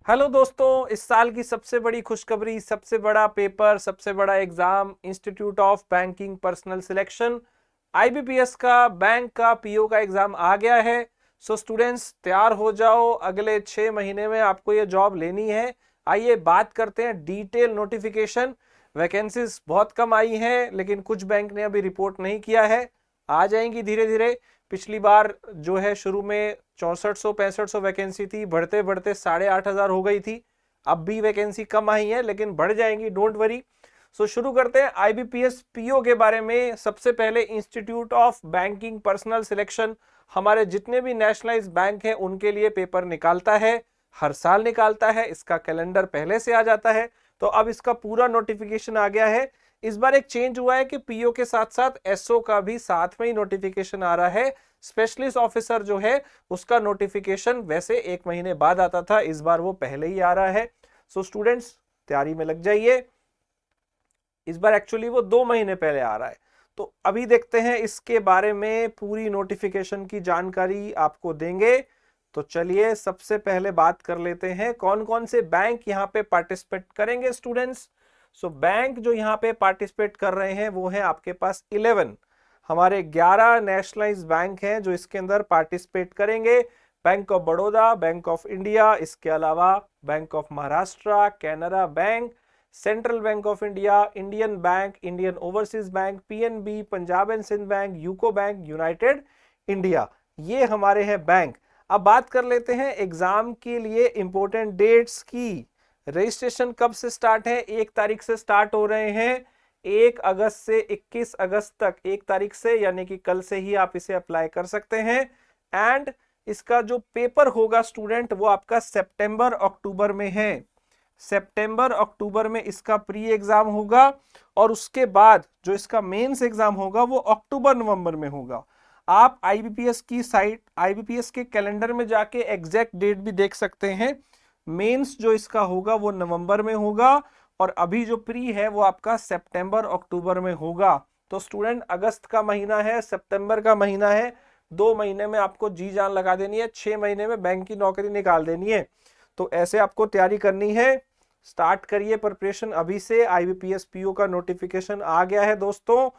Hello दोस्तों, इस साल की सबसे बड़ी खुशखबरी, सबसे बड़ा पेपर, सबसे बड़ा exam, institute of banking personal selection IBPS का बैंक का पीओ का एग्जाम आ गया है। सो स्टूडेंट्स तैयार हो जाओ, अगले 6 महीने में आपको ये जॉब लेनी है। आइए बात करते हैं डिटेल नोटिफिकेशन। वैकेंसीज बहुत कम आई हैं, लेकिन कुछ बैंक ने अभी रिपोर्ट नहीं किया है, आ जाएंगी धीरे धीरे। पिछली बार जो है शुरू में 6400-6500 वैकेंसी थी, बढ़ते बढ़ते 8500 हो गई थी। अब भी वैकेंसी कम आई है, लेकिन बढ़ जाएंगी, डोंट वरी। सो शुरू करते हैं आईबीपीएस पीओ के बारे में। सबसे पहले institute of banking personal selection हमारे जितने भी नेशनलाइज बैंक हैं उनके लिए पेपर निकालता है, हर साल निकालता है। इसका कैलेंडर पहले से आ जाता है, तो अब इसका पूरा नोटिफिकेशन आ गया है। इस बार एक चेंज हुआ है कि पीओ के साथ साथ एसओ का भी साथ में ही नोटिफिकेशन आ रहा है। स्पेशलिस्ट ऑफिसर जो है उसका नोटिफिकेशन वैसे 1 महीने बाद आता था, इस बार वो पहले ही आ रहा है। सो स्टूडेंट्स तैयारी में लग जाइए। इस बार एक्चुअली वो 2 महीने पहले आ रहा है। तो अभी देखते हैं इसके बारे में, पूरी नोटिफिकेशन की जानकारी आपको देंगे। तो चलिए सबसे पहले बात कर लेते हैं कौन कौन से बैंक यहाँ पे पार्टिसिपेट करेंगे स्टूडेंट्स। सो बैंक जो यहाँ पे पार्टिसिपेट कर रहे हैं वो है आपके पास 11, हमारे 11 नेशनलाइज बैंक हैं जो इसके अंदर पार्टिसिपेट करेंगे। Bank of Baroda, bank of India, इसके अलावा bank of Maharashtra, Canara bank, central bank of India, Indian bank, Indian overseas bank, PNB, Punjab and Sindh bank, UCO bank, United India, ये हमारे हैं बैंक। अब बात कर लेते हैं एग्जाम के लिए इंपॉर्टेंट डेट्स की। रजिस्ट्रेशन कब से स्टार्ट है? 1 तारीख से स्टार्ट हो रहे हैं, 1 अगस्त से 21 अगस्त तक। 1 तारीख से यानी कि कल से ही आप इसे अप्लाई कर सकते हैं। एंड इसका जो पेपर होगा स्टूडेंट वो आपका सितंबर अक्टूबर में है। सितंबर अक्टूबर में इसका प्री एग्जाम होगा, और उसके बाद जो इसका मेंस एग्जाम होगा वो अक्टूबर नवंबर में होगा। आप आईबीपीएस की साइट, आईबीपीएस के कैलेंडर में जाके एग्जैक्ट डेट भी देख सकते हैं। मेंस जो इसका होगा वो नवंबर में होगा, और अभी जो प्री है वो आपका सितंबर अक्टूबर में होगा। तो स्टूडेंट अगस्त का महीना है, सितंबर का महीना है, 2 महीने में आपको जी जान लगा देनी है, 6 महीने में बैंक की नौकरी निकाल देनी है। तो ऐसे आपको तैयारी करनी है। स्टार्ट करिए प्रिपरेशन अभी से। आईबीपीएस पीओ का नोटिफिकेशन आ गया है दोस्तों।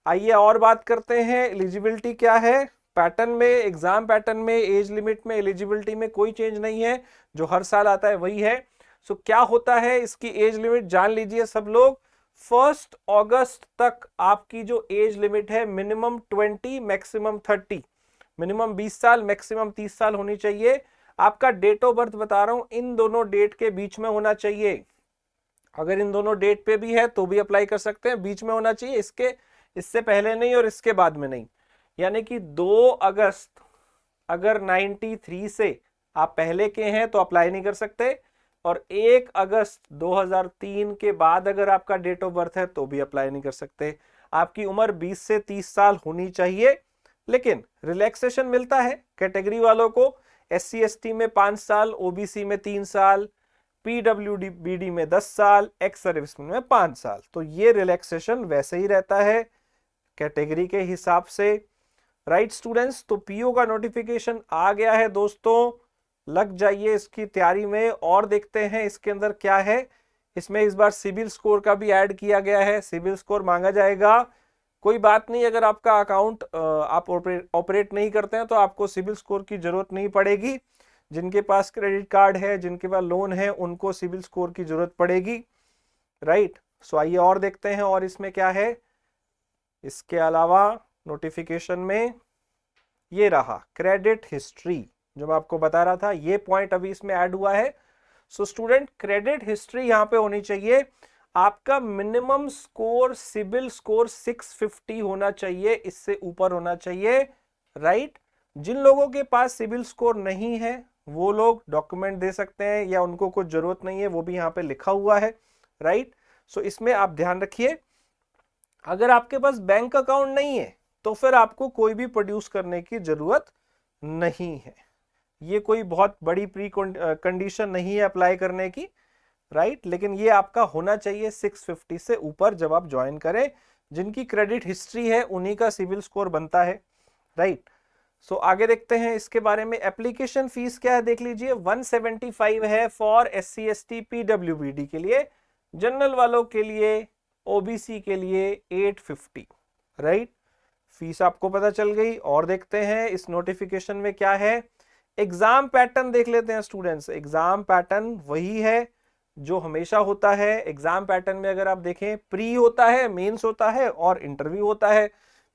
आइए और बात करते हैं एलिजिबिलिटी क्या है। पैटर्न में, एग्जाम पैटर्न में, एज लिमिट में, एलिजिबिलिटी में कोई चेंज नहीं है, जो हर साल आता है वही है। सो क्या होता है, इसकी एज लिमिट जान लीजिए सब लोग। 1 अगस्त तक आपकी जो एज लिमिट है मिनिमम 20 मैक्सिमम 30, मिनिमम 20 साल मैक्सिमम 30 साल होनी चाहिए। आपका डेट ऑफ बर्थ बता रहा हूं, इन दोनों डेट के बीच में होना चाहिए। अगर इन दोनों डेट पे भी है तो भी अप्लाई कर सकते हैं, बीच में होना चाहिए, इससे पहले नहीं और इसके बाद में नहीं। यानी कि 2 अगस्त अगर 93 से आप पहले के हैं तो अप्लाई नहीं कर सकते, और 1 अगस्त 2003 के बाद अगर आपका डेट ऑफ बर्थ है तो भी अप्लाई नहीं कर सकते। आपकी उम्र 20 से 30 साल होनी चाहिए, लेकिन रिलैक्सेशन मिलता है कैटेगरी वालों को। SC ST में 5 साल, ओबीसी में 3 साल, पीडब्ल्यूडी में 10 साल, एक्स सर्विसमैन में 5 साल। तो ये रिलैक्सेशन वैसे ही रहता है कैटेगरी के हिसाब से। राइट स्टूडेंट्स, तो पीओ का नोटिफिकेशन आ गया है दोस्तों, लग जाइए इसकी तैयारी में। और देखते हैं इसके अंदर क्या है। इसमें इस बार सिबिल स्कोर का भी ऐड किया गया है, सिबिल स्कोर मांगा जाएगा। कोई बात नहीं, अगर आपका अकाउंट आप ऑपरेट नहीं करते हैं तो आपको सिबिल स्कोर की जरूरत नहीं पड़ेगी। जिनके पास क्रेडिट कार्ड है, जिनके पास लोन है, उनको सिबिल स्कोर की जरूरत पड़ेगी। राइट, सो आइए और देखते हैं और इसमें क्या है। इसके अलावा नोटिफिकेशन में ये रहा क्रेडिट हिस्ट्री, जो मैं आपको बता रहा था, ये पॉइंट अभी इसमें ऐड हुआ है। सो स्टूडेंट क्रेडिट हिस्ट्री यहां पे होनी चाहिए। आपका मिनिमम स्कोर, सिबिल स्कोर 650 होना चाहिए, इससे ऊपर होना चाहिए। राइट, जिन लोगों के पास सिबिल स्कोर नहीं है वो लोग डॉक्यूमेंट दे सकते हैं, या उनको कुछ जरूरत नहीं है, वो भी यहाँ पे लिखा हुआ है। राइट, सो इसमें आप ध्यान रखिए। अगर आपके पास बैंक अकाउंट नहीं है तो फिर आपको कोई भी प्रोड्यूस करने की जरूरत नहीं है। ये कोई बहुत बड़ी प्री कंडीशन नहीं है अप्लाई करने की। राइट, लेकिन ये आपका होना चाहिए 650 से ऊपर जब आप ज्वाइन करें। जिनकी क्रेडिट हिस्ट्री है उन्हीं का सिविल स्कोर बनता है। राइट, सो आगे देखते हैं इसके बारे में। एप्लीकेशन फीस क्या है देख लीजिए, 175 है फॉर SC ST PWBD के लिए, जनरल वालों के लिए, OBC के लिए 850, राइट। फीस आपको पता चल गई। और देखते हैं इस नोटिफिकेशन में क्या है। एग्जाम पैटर्न देख लेते हैं स्टूडेंट्स। एग्जाम पैटर्न वही है जो हमेशा होता है। एग्जाम पैटर्न में अगर आप देखें, प्री होता है, मेंस होता है और इंटरव्यू होता है।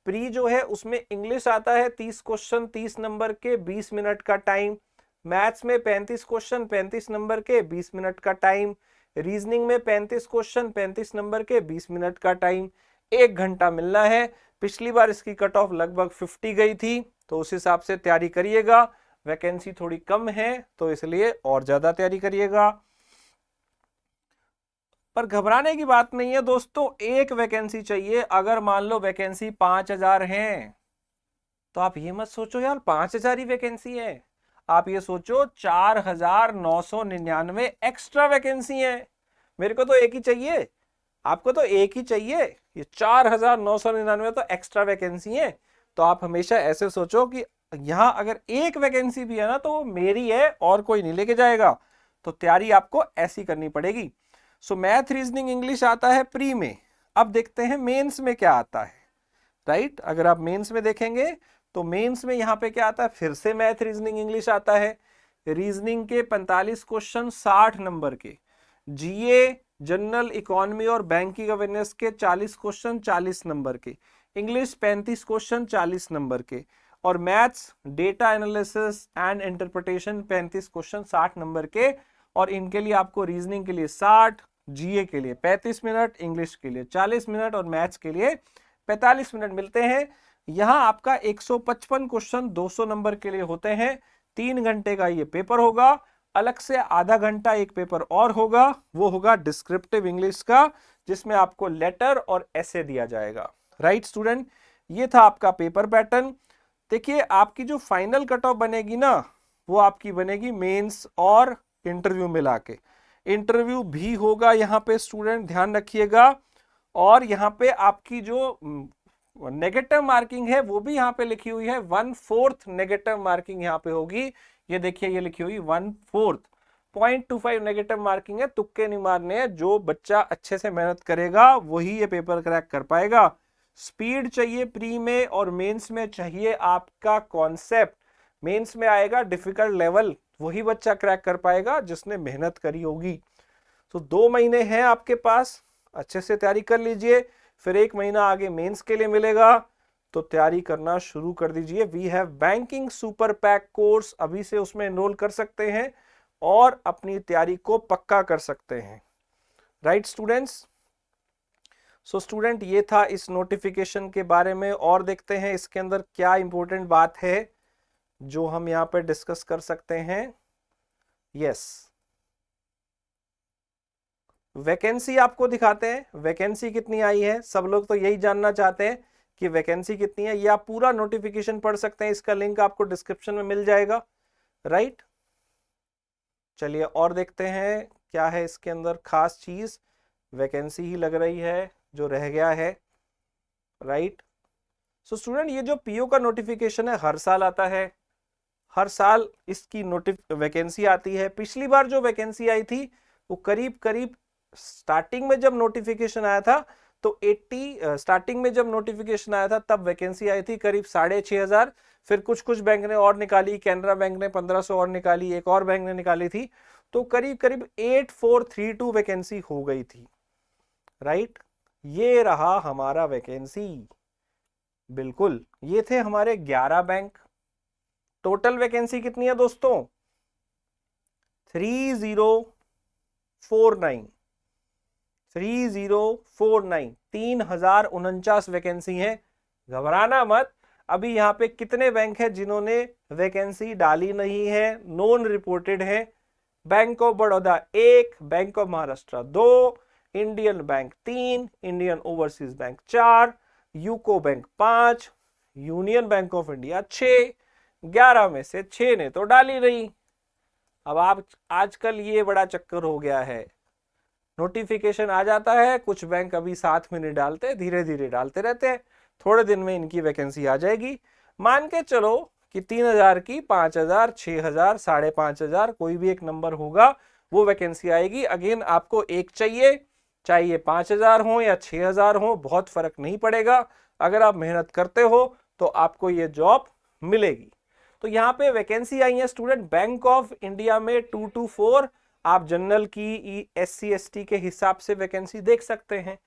प्री जो है उसमें इंग्लिश आता है 30 क्वेश्चन 30 नंबर के 20 मिनट का टाइम, मैथ्स में 35 क्वेश्चन 35 नंबर के 20 मिनट का टाइम, रीजनिंग में 35 क्वेश्चन 35 नंबर के 20 मिनट का टाइम, 1 घंटा मिलना है। पिछली बार इसकी कट ऑफ लगभग 50 गई थी, तो उस हिसाब से तैयारी करिएगा। वैकेंसी थोड़ी कम है तो इसलिए और ज्यादा तैयारी करिएगा। पर घबराने की बात नहीं है दोस्तों, एक वैकेंसी चाहिए। अगर मान लो वैकेंसी 5000 है तो आप ये मत सोचो यार 5000 ही वैकेंसी है, आप ये सोचो 4999 एक्स्ट्रा वैकेंसी है। मेरे को तो एक ही चाहिए, आपको तो एक ही चाहिए। ये 4999 तो एक्स्ट्रा वैकेंसी है। तो आप हमेशा ऐसे सोचो कि यहां अगर एक वैकेंसी भी है ना तो वो मेरी है और कोई नहीं लेके जाएगा। तो तैयारी आपको ऐसी करनी पड़ेगी। सो मैथ रीजनिंग इंग्लिश आता है प्री में। अब देखते हैं मेंस में क्या आता है, राइट। अगर आप मेंस में देखेंगे तो मेंस में यहां पे क्या आता है, फिर से मैथ रीजनिंग इंग्लिश आता है। रीजनिंग के 45 क्वेश्चन 60 नंबर के, जीए जनरल इकोनॉमी और बैंकिंग अवेयरनेस के 40 क्वेश्चन 40 नंबर के, इंग्लिश 35 क्वेश्चन 40 नंबर के, और maths data analysis and interpretation 35 question 60 number के। और इनके लिए आपको रीजनिंग के लिए 60, जीए के लिए 35 मिनट, इंग्लिश के लिए 40 मिनट और मैथ्स के लिए 45 मिनट मिलते हैं। यहां आपका 155 क्वेश्चन 200 नंबर के लिए होते हैं। 3 घंटे का ये पेपर होगा। अलग से आधा घंटा एक पेपर और होगा, वो होगा डिस्क्रिप्टिव इंग्लिश का, जिसमें आपको लेटर और ऐसे दिया जाएगा, राइट स्टूडेंट। ये था आपका पेपर पैटर्न। देखिए आपकी जो फाइनल कट ऑफ बनेगी ना, वो आपकी बनेगी मेंस और इंटरव्यू मिला के। इंटरव्यू भी होगा यहाँ पे स्टूडेंट, ध्यान रखिएगा। और यहाँ पे आपकी जो नेगेटिव मार्किंग है वो भी यहाँ पे लिखी हुई है, 1/4 नेगेटिव मार्किंग यहाँ पे होगी। ये देखिए ये लिखी हुई 1/4, 0.25 नेगेटिव मार्किंग है। तुक्के नहीं मारने हैं, जो बच्चा अच्छे से मेहनत करेगा वही ये पेपर क्रैक कर पाएगा। स्पीड चाहिए प्री में और मेंस में चाहिए आपका कॉन्सेप्ट। मेंस में आएगा डिफिकल्ट लेवल, वही बच्चा क्रैक कर पाएगा जिसने मेहनत करी होगी। तो 2 महीने हैं आपके पास, अच्छे से तैयारी कर लीजिए। फिर 1 महीना आगे मेंस के लिए मिलेगा, तो तैयारी करना शुरू कर दीजिए। We have banking super pack course, अभी से उसमें एनरोल कर सकते हैं और अपनी तैयारी को पक्का कर सकते हैं, राइट स्टूडेंट्स। सो स्टूडेंट ये था इस नोटिफिकेशन के बारे में। और देखते हैं इसके अंदर क्या इंपॉर्टेंट बात है जो हम यहाँ पे डिस्कस कर सकते हैं। यस, वैकेंसी आपको दिखाते हैं, वैकेंसी कितनी आई है। सब लोग तो यही जानना चाहते हैं कि वैकेंसी कितनी है। ये आप पूरा नोटिफिकेशन पढ़ सकते हैं, इसका लिंक आपको डिस्क्रिप्शन में मिल जाएगा, राइट। चलिए और देखते हैं क्या है इसके अंदर खास चीज। वैकेंसी ही लग रही है जो रह गया है, राइट। सो स्टूडेंट ये जो पीओ का नोटिफिकेशन है हर साल आता है, हर साल इसकी वैकेंसी आती है। पिछली बार जो वैकेंसी आई थी वो करीब करीब स्टार्टिंग में जब नोटिफिकेशन आया था तो 80 स्टार्टिंग में जब नोटिफिकेशन आया था तब वैकेंसी आई थी करीब 6500। फिर कुछ कुछ बैंक ने और निकाली, कैनरा बैंक ने 1500 और निकाली, एक और बैंक ने निकाली थी, तो करीब करीब 8432 वैकेंसी हो गई थी, राइट। ये रहा हमारा वैकेंसी, बिल्कुल ये थे हमारे 11 बैंक। टोटल वैकेंसी कितनी है दोस्तों, 3049 3049 वैकेंसी है। घबराना मत। अभी यहाँ पे कितने बैंक है जिन्होंने वैकेंसी डाली नहीं है, नॉन रिपोर्टेड है। Bank of Baroda 1, bank of Maharashtra 2, Indian bank 3, Indian overseas bank 4, UCO bank 5, union bank of India 6। 11 में से 6 ने तो डाली नहीं। अब आप आजकल ये बड़ा चक्कर हो गया है, नोटिफिकेशन आ जाता है, कुछ बैंक अभी साथ में नहीं डालते, धीरे धीरे डालते रहते हैं। थोड़े दिन में इनकी वैकेंसी आ जाएगी। मान के चलो कि 3000 की 5000, 6000, 5500, कोई भी एक नंबर होगा वो वैकेंसी आएगी। अगेन आपको एक चाहिए, चाहे ये 5000 हो या 6000 हो, बहुत फर्क नहीं पड़ेगा। अगर आप मेहनत करते हो तो आपको ये जॉब मिलेगी। तो यहाँ पे वैकेंसी आई है स्टूडेंट बैंक ऑफ इंडिया में 224। आप जनरल की SC ST के हिसाब से वैकेंसी देख सकते हैं।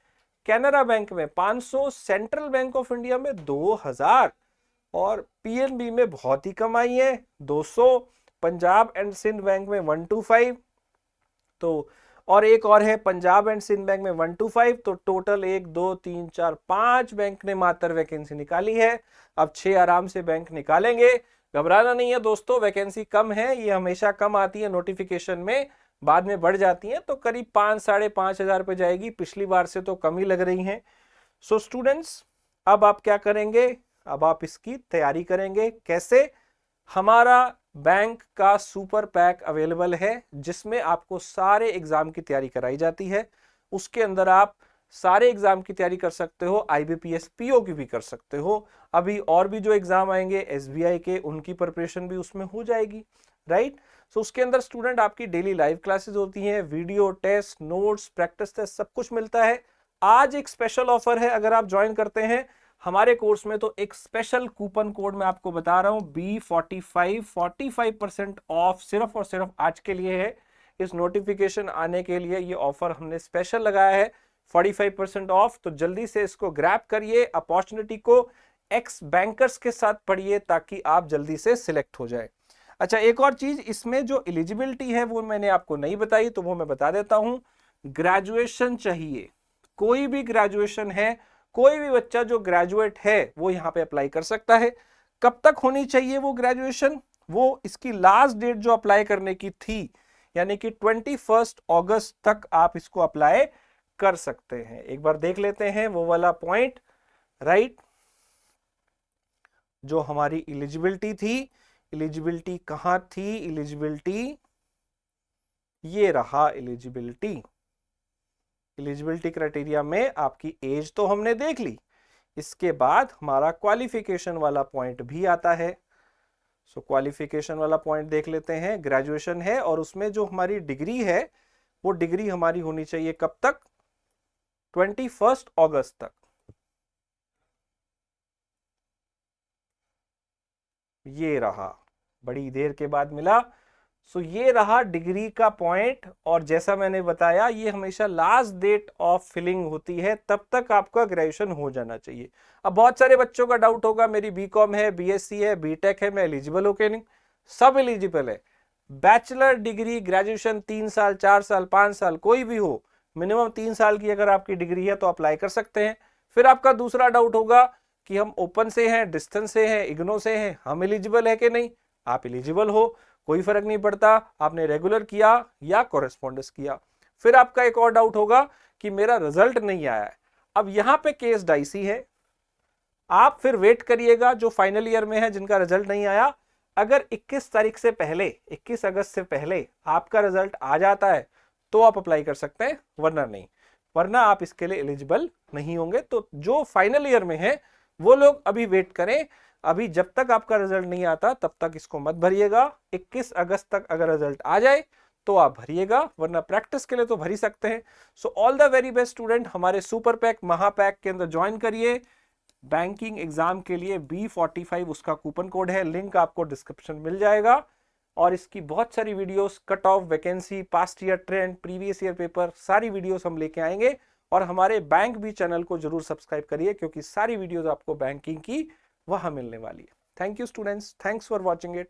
कैनरा बैंक में 500, सेंट्रल बैंक ऑफ इंडिया में 2000 और PNB में बहुत ही कम आई है 200, पंजाब एंड सिंध बैंक में 125, तो और एक और है पंजाब एंड सिंध बैंक में 125। तो टोटल 1 2 3 4 5 बैंक ने मात्र वैकेंसी निकाली है। अब 6 आराम से बैंक निकालेंगे। घबराना नहीं है दोस्तों, वैकेंसी कम है, ये हमेशा कम आती है नोटिफिकेशन में, बाद में बढ़ जाती है, तो करीब 5 साढ़े 5,000 पे जाएगी। पिछली बार से तो कम ही लग रही हैं। सो स्टूडेंट्स, अब आप क्या करेंगे, अब आप इसकी तैयारी करेंगे। कैसे? हमारा बैंक का सुपर पैक अवेलेबल है जिसमें आपको सारे एग्जाम की तैयारी कराई जाती है। उसके अंदर आप सारे एग्जाम की तैयारी कर सकते हो, IBPS PO की भी कर सकते हो। अभी और भी जो एग्जाम आएंगे SBI के, उनकी प्रिपरेशन भी उसमें हो जाएगी, राइट। सो उसके अंदर स्टूडेंट आपकी डेली लाइव क्लासेस होती हैं, video test, notes, practice test, सब कुछ मिलता है। आज एक स्पेशल ऑफर है, अगर आप ज्वाइन करते हैं हमारे कोर्स में तो एक स्पेशल कूपन कोड मैं आपको बता रहा हूं, B45, 45% ऑफ सिर्फ और सिर्फ आज के लिए है। इस नोटिफिकेशन आने के लिए ये ऑफर हमने स्पेशल लगाया है, 45% ऑफ। तो जल्दी से इसको ग्रैब करिए, अपॉर्चुनिटी को एक्स बैंकर्स के साथ पढ़िए ताकि आप जल्दी से सिलेक्ट हो जाए। अच्छा, एक और चीज, इसमें जो एलिजिबिलिटी है वो मैंने आपको नहीं बताई, तो वो मैं बता देता हूं। ग्रेजुएशन चाहिए, कोई भी ग्रेजुएशन है, कोई भी बच्चा जो ग्रेजुएट है वो यहाँ पे अप्लाई कर सकता है। कब तक होनी चाहिए वो ग्रेजुएशन? वो इसकी लास्ट डेट जो अप्लाई करने की थी, यानी कि 21 अगस्त तक आप इसको अप्लाई कर सकते हैं। एक बार देख लेते हैं वो वाला पॉइंट, राइट। जो हमारी एलिजिबिलिटी थी, एलिजिबिलिटी कहां थी? एलिजिबिलिटी ये रहा। एलिजिबिलिटी क्राइटेरिया में आपकी एज तो हमने देख ली, इसके बाद हमारा क्वालिफिकेशन वाला पॉइंट भी आता है। सो क्वालिफिकेशन वाला पॉइंट देख लेते हैं। ग्रेजुएशन है और उसमें जो हमारी डिग्री है वो डिग्री हमारी होनी चाहिए कब तक? 21 अगस्त तक। ये रहा, बड़ी देर के बाद मिला। सो ये रहा डिग्री का पॉइंट, और जैसा मैंने बताया ये हमेशा लास्ट डेट ऑफ फिलिंग होती है, तब तक आपका ग्रेजुएशन हो जाना चाहिए। अब बहुत सारे बच्चों का डाउट होगा, मेरी BCom है, BSc है, BTech है, मैं एलिजिबल हो के नहीं? सब एलिजिबल है। बैचलर डिग्री, ग्रेजुएशन 3 साल, 4 साल, 5 साल, कोई भी हो, मिनिमम 3 साल की अगर आपकी डिग्री है तो अप्लाई कर सकते हैं। फिर आपका दूसरा डाउट होगा कि हम ओपन से हैं, डिस्टेंस से हैं, इग्नो से हैं, हम एलिजिबल है कि नहीं? आप एलिजिबल हो, कोई फर्क नहीं पड़ता आपने रेगुलर किया या कॉरेस्पॉन्डेंस किया। फिर आपका एक और डाउट होगा कि मेरा रिजल्ट नहीं आया है। अब यहां पे केस डाइसी है, आप फिर वेट करिएगा जो फाइनल ईयर में है जिनका रिजल्ट नहीं आया। अगर 21 तारीख से पहले, 21 अगस्त से पहले आपका रिजल्ट आ जाता है तो आप अप्लाई कर सकते हैं, वरना नहीं, वरना आप इसके लिए एलिजिबल नहीं होंगे। तो जो फाइनल ईयर में है वो लोग अभी वेट करें। अभी जब तक आपका रिजल्ट नहीं आता तब तक इसको मत भरिएगा। 21 अगस्त तक अगर रिजल्ट आ जाए तो आप भरिएगा, वरना प्रैक्टिस के लिए तो भर ही सकते हैं। So all the very best student, हमारे सुपर पैक महापैक के अंदर ज्वाइन करिए। बैंकिंग एग्जाम के लिए B45 उसका कूपन कोड है, लिंक आपको डिस्क्रिप्शन मिल जाएगा। और इसकी बहुत सारी videos, cut off, vacancy, past year trend, previous year paper, सारी वीडियोस हम लेके आएंगे। और हमारे बैंक भी चैनल को जरूर सब्सक्राइब करिए क्योंकि सारी वीडियोस आपको बैंकिंग की वहां मिलने वाली है। Thank you students, thanks for watching it.